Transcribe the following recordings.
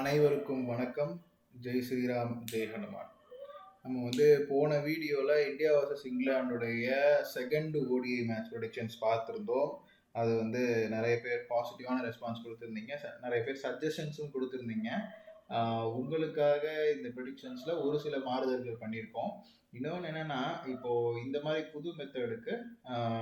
அனைவருக்கும் வணக்கம். ஜெய் ஸ்ரீராம், ஜெய் ஹனுமான். நம்ம போன வீடியோவில் இந்தியா வர்சஸ் இங்கிலாந்துடைய செகண்ட் ஓடிஐ மேட்ச் ப்ரெடிக்ஷன்ஸ் பார்த்துருந்தோம். அது நிறைய பேர் பாசிட்டிவான ரெஸ்பான்ஸ் கொடுத்துருந்தீங்க, நிறைய பேர் சஜஷன்ஸும் கொடுத்துருந்தீங்க. உங்களுக்காக இந்த ப்ரெடிக்ஷன்ஸில் ஒரு சில மாறுதல்கள் பண்ணியிருக்கோம். இன்னொன்று என்னென்னா, இப்போது இந்த மாதிரி புது மெத்தடுக்கு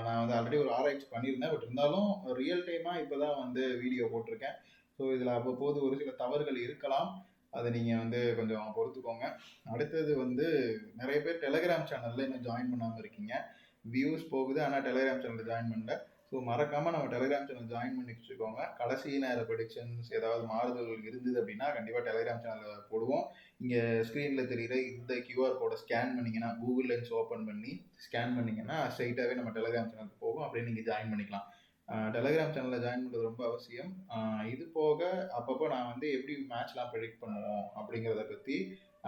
நான் ஆல்ரெடி ஒரு ஆராய்ச்சி பண்ணியிருந்தேன். பட் இருந்தாலும் ரியல் டைமாக இப்போ தான் வீடியோ போட்டிருக்கேன். ஸோ இதில் அவ்வப்போது ஒரு சில தவறுகள் இருக்கலாம். அதை நீங்கள் கொஞ்சம் பொறுத்துக்கோங்க. அடுத்தது நிறைய பேர் டெலிகிராம் சேனலில் இன்னும் ஜாயின் பண்ணாமல் இருக்கீங்க. வியூஸ் போகுது, ஆனால் டெலிகிராம் சேனலில் ஜாயின் பண்ணல. ஸோ மறக்காமல் நம்ம டெலிகிராம் சேனல் ஜாயின் பண்ணி வச்சுக்கோங்க. கடைசி நேர ப்ரெடிக்ஷன்ஸ் ஏதாவது மாறுதல்கள் இருந்தது அப்படின்னா கண்டிப்பாக டெலிகிராம் சேனலில் போடுவோம். இங்கே ஸ்க்ரீனில் தெரிகிற இந்த கியூஆர் கோடை ஸ்கேன் பண்ணிங்கன்னா, கூகுள் லென்ஸ் ஓப்பன் பண்ணி ஸ்கேன் பண்ணிங்கன்னா ஸ்ட்ரைட்டாகவே நம்ம டெலிகிராம் சேனலுக்கு போகும். அப்படியே நீங்கள் ஜாயின் பண்ணிக்கலாம். டெலிகிராம் சேனலில் ஜாயின் பண்ணுறது ரொம்ப அவசியம். இது போக அப்பப்போ நான் எப்படி மேட்ச்லாம் ப்ரெடிக்ட் பண்ணுவோம் அப்படிங்கிறத பற்றி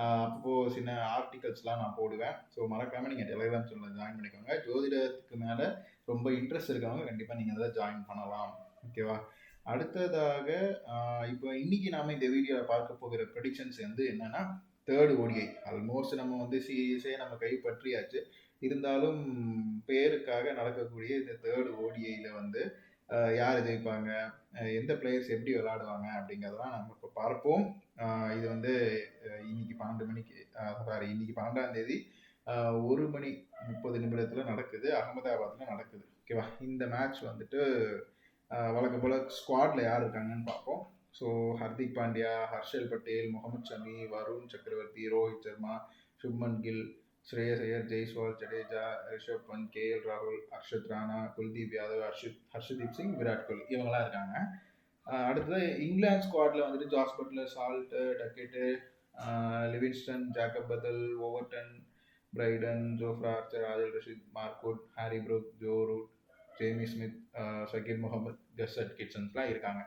அப்போது சின்ன ஆர்டிகல்ஸ்லாம் நான் போடுவேன். ஸோ மறக்காமல் நீங்கள் டெலிகிராம் சேனலில் ஜாயின் பண்ணிக்கோங்க. ஜோதிடத்துக்கு மேலே ரொம்ப இன்ட்ரெஸ்ட் இருக்கவங்க கண்டிப்பாக நீங்கள் அதில் ஜாயின் பண்ணலாம். ஓகேவா? அடுத்ததாக இப்போ இன்றைக்கி நாம் இந்த வீடியோவில் பார்க்க போகிற ப்ரெடிக்ஷன்ஸ் என்னென்னா, தேர்டு ஓடிஐ. ஆல்மோஸ்ட் நம்ம சீரியஸே நம்ம கைப்பற்றியாச்சு. இருந்தாலும் பேருக்காக நடக்கக்கூடிய இந்த தேர்டு ஓடிஐயில் யார் ஜெயிப்பாங்க, எந்த பிளேயர்ஸ் எப்படி விளையாடுவாங்க அப்படிங்கிறதெல்லாம் நம்ம இப்போ பார்ப்போம். இது இன்னைக்கு 12 மணிக்கு இன்னைக்கு 12ஆம் தேதி 1:30 நடக்குது. அகமதாபாத்தில் நடக்குது. ஓகேவா? இந்த மேட்ச் வழக்கம் போல் ஸ்குவாடில் யார் இருக்காங்கன்னு பார்ப்போம். ஸோ ஹர்திக் பாண்டியா, ஹர்ஷல் பட்டேல், முகமது ஷமி, வருண் சக்கரவர்த்தி, ரோஹித் சர்மா, சுப்மன் கில், ஸ்ரேயஸ் ஐயர், ஜெய்ஸ்வால், ஜடேஜா, ரிஷப் பந்த், கேஎல் ராகுல், ஹர்ஷத் ராணா, குல்தீப் யாதவ், ஹர்ஷதீப் சிங், விராட் கோலி இவங்கெல்லாம் இருக்காங்க. அடுத்தது இங்கிலாந்து ஸ்குவாடில் Jos Buttler, Salt, Duckett, Livingstone, Jacob Bethell, Overton, Brydon, Jofra Archer, Adil Rashid, Mark Wood, Harry Brook, Joe Root, Jamie Smith, Saqib Mahmood, Gus அட்கின்சன்ஸ்லாம் இருக்காங்க.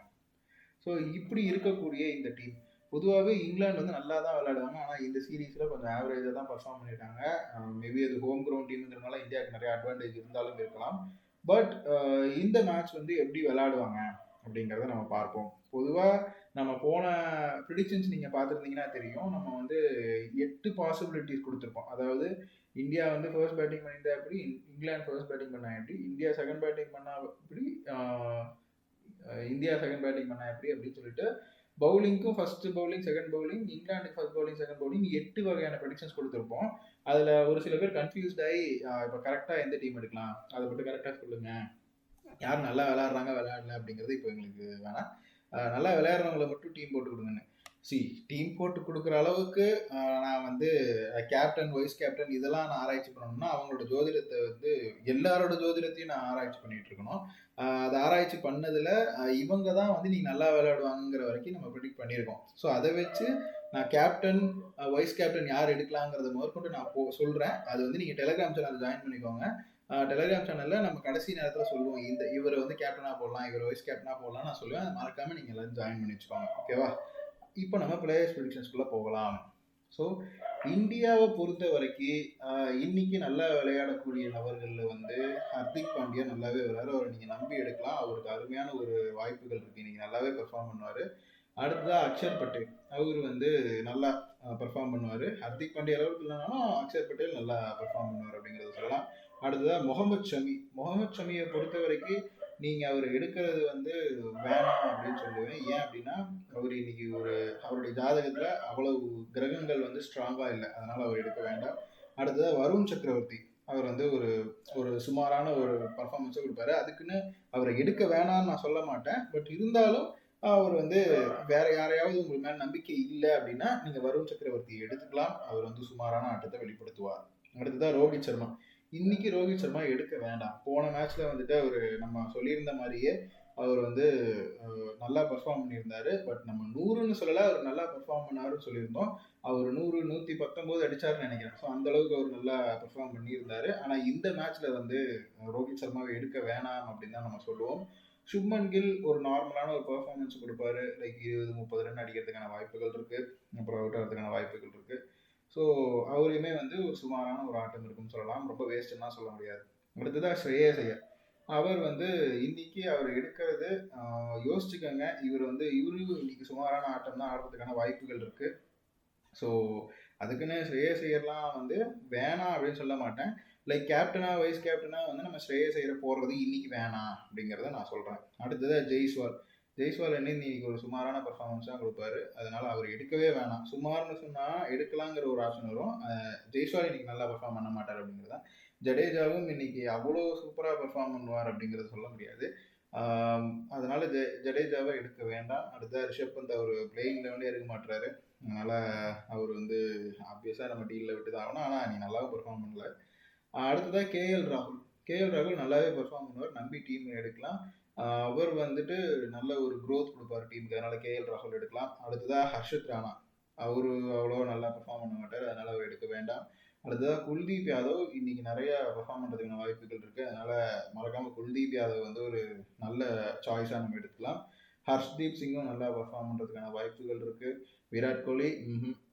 ஸோ இப்படி இருக்கக்கூடிய இந்த டீம் பொதுவாகவே இங்கிலாந்து நல்லா தான் விளையாடுவாங்க. ஆனால் இந்த சீரீஸில் கொஞ்சம் ஆவரேஜாக தான் பர்ஃபார்ம் பண்ணியிருக்காங்க. மேபி அது ஹோம் கிரவுண்ட் டீம்ங்கிறதுனால இந்தியாவுக்கு நிறைய அட்வான்டேஜ் இருந்தாலும் இருக்கலாம். பட் இந்த மேட்ச் எப்படி விளையாடுவாங்க அப்படிங்கிறத நம்ம பார்ப்போம். பொதுவாக நம்ம போன ப்ரிடிக்ஷன்ஸ் நீங்கள் பார்த்துருந்தீங்கன்னா தெரியும். நம்ம 8 பாசிபிலிட்டிஸ் கொடுத்துருப்போம். அதாவது இந்தியா ஃபர்ஸ்ட் பேட்டிங் பண்ணியிருந்தா எப்படி, இங்கிலாந்து ஃபர்ஸ்ட் பேட்டிங் பண்ணால் எப்படி, இந்தியா செகண்ட் பேட்டிங் பண்ணால் எப்படி, இந்தியா செகண்ட் பேட்டிங் பண்ணால் எப்படி அப்படின்னு சொல்லிட்டு பவுலிங்க்கும் ஃபர்ஸ்ட் பவுலிங், செகண்ட் பவுலிங், இங்கிலாந்துக்கு ஃபர்ஸ்ட் பவுலிங், செகண்ட் பவுலிங் 8 வகையான ப்ரெடிக்ஷன்ஸ் கொடுத்துருப்போம். அதில் ஒரு சில பேர் கன்ஃபியூஸ்ட் ஆகி இப்போ கரெக்டாக எந்த டீம் எடுக்கலாம் அதை மட்டும் கரெக்டாக சொல்லுங்கள், யார் நல்லா விளையாடுறாங்க விளையாடல அப்படிங்கிறது இப்போ எங்களுக்கு வேணாம், நல்லா விளையாடுறவங்களை மட்டும் டீம் போட்டு கொடுங்கன்னு. டீம் போட்டு கொடுக்குற அளவுக்கு நான் கேப்டன், வைஸ் கேப்டன் இதெல்லாம் நான் ஆராய்ச்சி பண்ணணும்னா அவங்களோட ஜோதிடத்தை எல்லாரோட ஜோதிடத்தையும் நான் ஆராய்ச்சி பண்ணிட்டு இருக்கணும். அதை ஆராய்ச்சி பண்ணதில் இவங்க தான் நீங்கள் நல்லா விளையாடுவாங்கிற வரைக்கும் நம்ம ப்ரெடிக்ட் பண்ணியிருக்கோம். ஸோ அதை வச்சு நான் கேப்டன், வைஸ் கேப்டன் யார் எடுக்கலாங்கிறத முதற்கொண்டு நான் சொல்கிறேன். அது நீங்கள் டெலிகிராம் சேனல் ஜாயின் பண்ணிக்கோங்க. டெலிகிராம் சேனலில் நம்ம கடைசி நேரத்தில் சொல்லுவோம், இவர் கேப்டனாக போடலாம், இவர் வைஸ் கேப்டனாக போடலாம் நான் சொல்லுவேன். அதை மறக்காமல் நீங்கள் எல்லாரும் ஜாயின் பண்ணி வச்சுக்கோங்க. ஓகேவா? இப்போ நம்ம பிளேயர்ஸ் ப்ரெடிக்ஷன்ஸ்குள்ளே போகலாம். ஸோ இந்தியாவை பொறுத்த வரைக்கும் இன்னைக்கு நல்லா விளையாடக்கூடிய நபர்களில் ஹர்திக் பாண்டியா நல்லாவே விளையாடுற, அவரை நீங்கள் நம்பி எடுக்கலாம். அவருக்கு அருமையான ஒரு வாய்ப்புகள் இருக்குது, இன்னைக்கு நல்லாவே பெர்ஃபார்ம் பண்ணுவார். அடுத்ததாக அக்ஷர் பட்டேல், அவர் நல்லா பெர்ஃபார்ம் பண்ணுவார். ஹர்திக் பாண்டியா அளவுக்கு இல்லைனாலும் அக்ஷர் பட்டேல் நல்லா பெர்ஃபார்ம் பண்ணுவார் அப்படிங்கிறத சொல்லலாம். அடுத்ததாக முகமது ஷமியை பொறுத்த வரைக்கும் நீங்கள் அவர் எடுக்கிறது வேணாம் அப்படின்னு சொல்லுவேன். ஏன் அப்படின்னா அவர் இன்னைக்கு அவருடைய ஜாதகத்தில் அவ்வளவு கிரகங்கள் ஸ்ட்ராங்காக இல்லை, அதனால் அவர் எடுக்க வேண்டாம். அடுத்ததாக வருண் சக்கரவர்த்தி, அவர் ஒரு சுமாரான ஒரு பர்ஃபார்மன்ஸை கொடுப்பாரு. அதுக்குன்னு அவரை எடுக்க வேணாம்னு நான் சொல்ல மாட்டேன். பட் இருந்தாலும் அவர் வேற யாரையாவது உங்களுக்கு மேலே நம்பிக்கை இல்லை அப்படின்னா நீங்கள் வருண் சக்கரவர்த்தி எடுத்துக்கலாம். அவர் சுமாரான ஆட்டத்தை வெளிப்படுத்துவார். அடுத்ததாக ரோஹித் சர்மா. இன்னைக்கு ரோஹித் சர்மா எடுக்க வேண்டாம். போன மேட்ச்ல அவர் நம்ம சொல்லியிருந்த மாதிரியே அவர் நல்லா பெர்ஃபார்ம் பண்ணியிருந்தாரு. பட் நம்ம 100ன்னு சொல்லலை, அவர் நல்லா பெர்ஃபார்ம் பண்ணாருன்னு சொல்லியிருந்தோம். அவர் 100, 119 அடிச்சாருன்னு நினைக்கிறேன். ஸோ அந்த அளவுக்கு அவர் நல்லா பெர்ஃபார்ம் பண்ணியிருந்தாரு. ஆனால் இந்த மேட்ச்ல ரோஹித் சர்மாவை எடுக்க வேணாம் அப்படின்னு தான் நம்ம சொல்லுவோம். சுப்மன் கில் ஒரு நார்மலான ஒரு பெர்ஃபார்மன்ஸ் கொடுப்பாரு. லைக் 20-30 ரன் அடிக்கிறதுக்கான வாய்ப்புகள் இருக்கு, அப்புறம் அவுட் ஆகிறதுக்கான வாய்ப்புகள் இருக்கு. ஸோ அவரையுமே ஒரு சுமாரான ஒரு ஆட்டம் இருக்குன்னு சொல்லலாம். ரொம்ப வேஸ்ட்னா சொல்ல முடியாது. அடுத்ததாக ஸ்ரேயஸ் ஐயர். அவர் வந்து இன்னைக்கு அவர் எடுக்கிறது யோசிச்சுக்கோங்க. இவரு இன்னைக்கு சுமாரான ஆட்டம் தான் ஆடுறதுக்கான வாய்ப்புகள் இருக்கு. ஸோ அதுக்குன்னு ஸ்ரேயஸ் ஐயர்லாம் வந்து வேணாம் அப்படின்னு சொல்ல மாட்டேன். லைக் கேப்டனா வைஸ் கேப்டனா வந்து நம்ம ஸ்ரேயஸ் ஐயரை போடுறது இன்னைக்கு வேணாம் அப்படிங்கிறத நான் சொல்றேன். அடுத்தது ஜெய்ஸ்வால். ஜெய்ஸ்வால் என்ன இன்னைக்கு ஒரு சுமாரான பர்ஃபார்மன்ஸ் தான் கொடுப்பாரு. அதனால அவர் எடுக்கவே வேணாம். சுமார்னு சொன்னா எடுக்கலாங்கிற ஒரு ஆப்ஷன் வரும். ஜெய்ஸ்வால் இன்னைக்கு நல்லா பர்ஃபார்ம் பண்ண மாட்டார் அப்படிங்கிறது தான். ஜடேஜாவும் இன்னைக்கு அவ்வளோ சூப்பராக பெர்ஃபார்ம் பண்ணுவார் அப்படிங்கிறது சொல்ல முடியாது. அதனால ஜடேஜாவை எடுக்க வேண்டாம். அடுத்த ரிஷப் பந்த் அவர் பிளேயிங் லெவலே இருக்க மாட்டுறாரு. அதனால அவர் வந்து ஆப்வியஸாக நம்ம டீலில் விட்டு தான் ஆகணும். ஆனால் நீ நல்லாவும் பெர்ஃபார்ம் பண்ணல. அடுத்ததாக கேஎல் ராகுல். கேஎல் ராகுல் நல்லாவே பெர்ஃபார்ம் பண்ணுவார். நம்பி டீம் எடுக்கலாம். அவர் வந்துட்டு நல்ல ஒரு க்ரோத் கொடுப்பார் டீமுக்கு. அதனால கேஎல் ராகுல் எடுக்கலாம். அடுத்ததாக ஹர்ஷத் ராணா. அவரு அவ்வளோ நல்லா பெர்ஃபார்ம் பண்ண மாட்டார். அதனால அவர் எடுக்க வேண்டாம். அடுத்ததாக குல்தீப் யாதவ் இன்னைக்கு நிறைய பெர்ஃபார்ம் பண்ணுறதுக்கான வாய்ப்புகள் இருக்குது. அதனால மறக்காமல் குல்தீப் யாதவ் வந்து ஒரு நல்ல சாய்ஸாக நம்ம எடுத்துக்கலாம். ஹர்ஷ்தீப் சிங்கும் நல்லா பெர்ஃபார்ம் பண்ணுறதுக்கான வாய்ப்புகள் இருக்குது. விராட் கோலி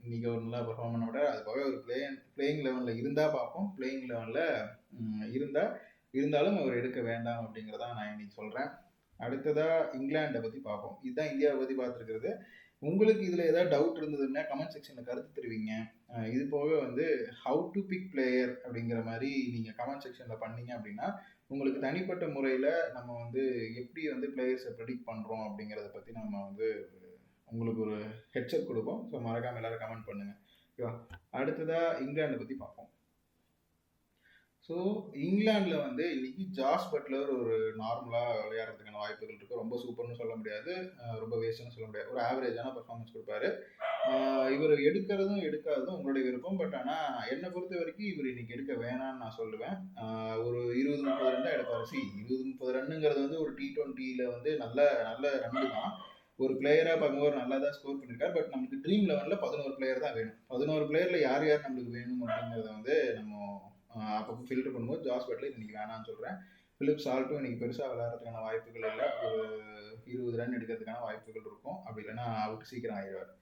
இன்னைக்கு அவர் நல்லா பெர்ஃபார்ம் பண்ண விட அது போக ஒரு பிளேயிங் லெவனில் இருந்தால் பார்ப்போம். பிளேயிங் லெவனில் இருந்தாலும் அவர் எடுக்க வேண்டாம் அப்படிங்கிறதா நான் இன்னைக்கு சொல்கிறேன். அடுத்ததாக இங்கிலாண்டை பற்றி பார்ப்போம். இதுதான் இந்தியாவை பற்றி பார்த்துருக்கிறது. உங்களுக்கு இதில் ஏதாவது டவுட் இருந்ததுன்னா கமெண்ட் செக்ஷனில் கருத்து தெரிவிங்க. இது போக வந்து ஹவு டு பிக் பிளேயர் அப்படிங்கிற மாதிரி நீங்கள் கமெண்ட் செக்ஷனில் பண்ணீங்க அப்படின்னா உங்களுக்கு தனிப்பட்ட முறையில் நம்ம வந்து எப்படி வந்து பிளேயர்ஸை ப்ரெடிக்ட் பண்ணுறோம் அப்படிங்கிறத பற்றி நம்ம வந்து உங்களுக்கு ஒரு ஹெட்செட் கொடுப்போம். ஸோ மறக்காமல் எல்லோரும் கமெண்ட் பண்ணுங்கள். ஓகேவா? அடுத்ததாக இங்கிலாண்டை பற்றி பார்ப்போம். ஸோ இங்கிலாண்டில் வந்து இன்னைக்கு ஜாஸ் பட்லர் ஒரு நார்மலாக விளையாடுறதுக்கான வாய்ப்புகள் இருக்குது. ரொம்ப சூப்பர்னு சொல்ல முடியாது, ரொம்ப வேஸ்ட்னு சொல்ல முடியாது. ஒரு ஆவரேஜான பர்ஃபார்மன்ஸ் கொடுப்பாரு. இவர் எடுக்கிறதும் எடுக்காததும் உங்களுடைய விருப்பம். பட் ஆனால் என்னை பொறுத்த வரைக்கும் இவர் இன்னைக்கு எடுக்க வேணான்னு நான் சொல்லுவேன். ஒரு 20-30 ரன் தான் எடுப்பார். 20-30 ரன்னுங்கிறது வந்து ஒரு T20 வந்து நல்ல நல்ல ரன்னு தான். ஒரு பிளேயராக பார்க்கும்போது நல்லா தான் ஸ்கோர் பண்ணியிருக்காரு. பட் நமக்கு ட்ரீம் லெவனில் 11 பிளேயர் தான் வேணும். 11 பிளேயரில் யார் யார் நம்மளுக்கு வேணும் அப்படிங்கிறத வந்து நம்ம அப்பப்போ ஃபில்டர் பண்ணும்போது ஜாஸ் பட்லர் இன்னைக்கு வேணான்னு சொல்கிறேன். பிலிப் சால்ட்டும் இன்னைக்கு பெருசாக விளையாடுறதுக்கான வாய்ப்புகள் இல்லை. ஒரு 20 ரன் எடுக்கிறதுக்கான வாய்ப்புகள் இருக்கும். அப்படி இல்லைன்னா அவுட் சீக்கிரம் ஆயிடுவார்.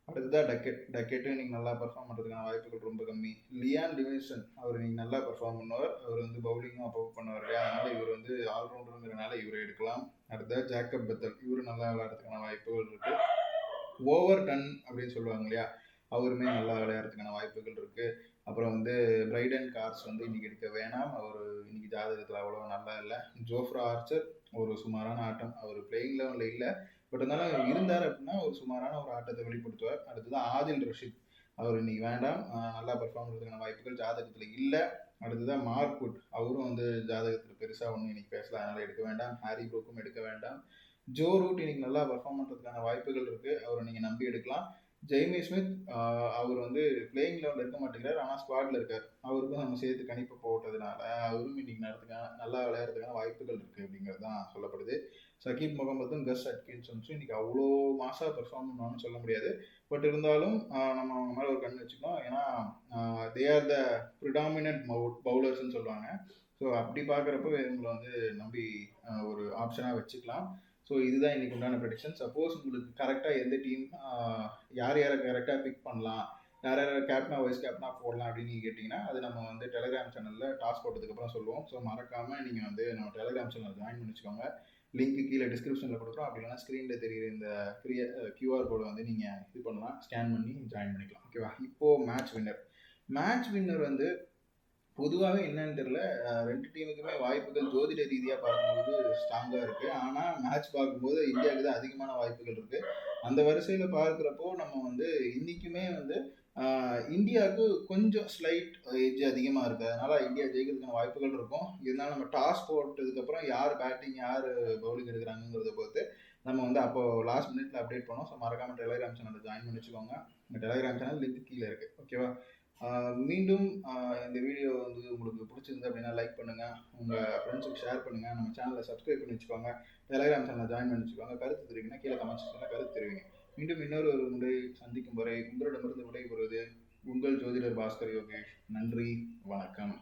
அடுத்ததாக டக்கெட்டும் இன்னைக்கு நல்லா பர்ஃபார்ம் பண்ணுறதுக்கான வாய்ப்புகள் ரொம்ப கம்மி. லியான் லிவிங்ஸ்டன் அவர் இன்னைக்கு நல்லா பர்ஃபார்ம் பண்ணுவார். அவர் வந்து பவுலிங்கும் அப்போ பண்ணுவார் இல்லையா? அதனால இவர் வந்து ஆல்ரவுண்டருங்கிறனால இவரை எடுக்கலாம். அடுத்ததாக ஜேக்கப் பெத்தல். இவரு நல்லா விளையாடுறதுக்கான வாய்ப்புகள் இருக்கு. ஓவர் டன் அப்படின்னு சொல்லுவாங்க இல்லையா? அவருமே நல்லா விளையாடுறதுக்கான வாய்ப்புகள் இருக்கு. அப்புறம் வந்து பிரைடன் கார்ஸ் வந்து இன்னைக்கு எடுக்க வேணாம். அவர் இன்னைக்கு ஜாதகத்தில் அவ்வளோ நல்லா இல்லை. ஜோஃப்ரா ஆர்ச்சர் ஒரு சுமாரான ஆட்டம். அவர் பிளேயிங் லெவலில் இல்லை. பட் இருந்தாலும் இருந்தார் அப்படின்னா ஒரு சுமாரான ஒரு ஆட்டத்தை வெளிப்படுத்துவார். அடுத்ததான் ஆதில் ரஷீத். அவர் இன்னைக்கு வேண்டாம். நல்லா பர்ஃபார்ம் பண்ணுறதுக்கான வாய்ப்புகள் ஜாதகத்தில் இல்லை. அடுத்ததான் மார்க்வுட். அவரும் வந்து ஜாதகத்தில் பெருசாக ஒன்றும் இன்னைக்கு பேசலாம். அதனால் எடுக்க வேண்டாம். ஹாரி ப்ரூக்கும் எடுக்க வேண்டாம். ஜோ ரூட் இன்னைக்கு நல்லா பர்ஃபார்ம் பண்ணுறதுக்கான வாய்ப்புகள் இருக்குது. அவரை நீங்கள் நம்பி எடுக்கலாம். ஜெய்மி ஸ்மித் அவர் வந்து பிளேயிங் லெவலில் இருக்க மாட்டேங்கிறார். ஆனால் ஸ்குவாடில் இருக்கார். அவருக்கும் நம்ம சேர்த்து கணிப்பு போட்டதுனால அவரும் இன்னைக்கு நல்லா விளையாடுறதுக்கான வாய்ப்புகள் இருக்குது அப்படிங்கிறது தான் சொல்லப்படுது. சகீப் முகமதும் கஸ் அட்கின்சன்ஸும் இன்னைக்கு அவ்வளோ மாசாக பெர்ஃபார்ம் பண்ணுவான்னு சொல்ல முடியாது. பட் இருந்தாலும் நம்ம அவங்க மேலே ஒரு கண் வச்சுக்கணும். ஏன்னா தே ஆர் த ப்ரிடாமினன்ட் பவுலர்ஸ்ன்னு சொல்லுவாங்க. ஸோ அப்படி பார்க்குறப்ப இவங்களை வந்து நம்பி ஒரு ஆப்ஷனாக வச்சுக்கலாம். ஸோ இதுதான் இன்னைக்கு உண்டான ப்ரெடிக்ஷன். சப்போஸ் உங்களுக்கு கரெக்டாக எந்த டீம் யார் யாரை கரெக்டாக பிக் பண்ணலாம், யார் யார் கேப்டனா வைஸ் கேப்டனா போடலாம் அப்படின்னு நீங்கள் கேட்டிங்கன்னா அது நம்ம வந்து டெலிகிராம் சேனலில் டாஸ் போட்டதுக்கப்புறம் சொல்லுவோம். ஸோ மறக்காமல் நீங்கள் வந்து நம்ம டெலிகிராம் சேனலில் ஜாயின் பண்ணி வச்சுக்கோங்க. லிங்க் கீழே டிஸ்கிரிப்ஷனில் கொடுக்குறோம். அப்படி இல்லைனா ஸ்க்ரீனில் தெரியுற இந்த கியூஆர் கோடை வந்து நீங்கள் இது பண்ணலாம், ஸ்கேன் பண்ணி ஜாயின் பண்ணிக்கலாம். ஓகேவா? இப்போது மேட்ச் வின்னர் வந்து பொதுவாகவே என்னன்னு தெரியல, ரெண்டு டீமுக்குமே வாய்ப்புகள் ஜோதிட ரீதியாக பார்க்கும்போது ஸ்ட்ராங்காக இருக்குது. ஆனால் மேட்ச் பார்க்கும்போது இந்தியாவுக்கு தான் அதிகமான வாய்ப்புகள் இருக்குது. அந்த வரிசையில் பார்க்குறப்போ நம்ம வந்து இன்றைக்குமே வந்து இந்தியாவுக்கு கொஞ்சம் ஸ்லைட் எட்ஜ் அதிகமாக இருக்குது. அதனால் இந்தியா ஜெயிக்கிறதுக்கான வாய்ப்புகள் இருக்கும். இருந்தாலும் நம்ம டாஸ் போட்டதுக்கப்புறம் யார் பேட்டிங் யார் பவுலிங் எடுக்கிறாங்கிறத பொறுத்து நம்ம வந்து அப்போது லாஸ்ட் மினிட்ல அப்டேட் பண்ணோம். ஸோ மறக்காமல் டெலிகிராம் சேனலில் ஜாயின் பண்ணி வச்சுக்கோங்க. இந்த டெலிகிராம் சேனல் லிங்க் கீழே இருக்குது. ஓகேவா? மீண்டும் இந்த வீடியோ வந்து உங்களுக்கு பிடிச்சிருந்து அப்படின்னா லைக் பண்ணுங்கள், உங்கள் ஃப்ரெண்ட்ஸுக்கு ஷேர் பண்ணுங்கள், நம்ம சேனலை சப்ஸ்கிரைப் பண்ணி வச்சுக்கோங்க, டெலிகிராம் சேனலை ஜாயின் பண்ணி வச்சுக்கோங்க. கருத்து தெரிவிங்கன்னா கீழே கமெண்ட் செக்ஷனில் கருத்து தெரிவிங்க. மீண்டும் இன்னொரு ஒரு முறை சந்திக்கும் வரை உங்களிடமிருந்து விடைபெறுவது உங்கள் ஜோதிடர் பாஸ்கர் யோகேஷ். நன்றி, வணக்கம்.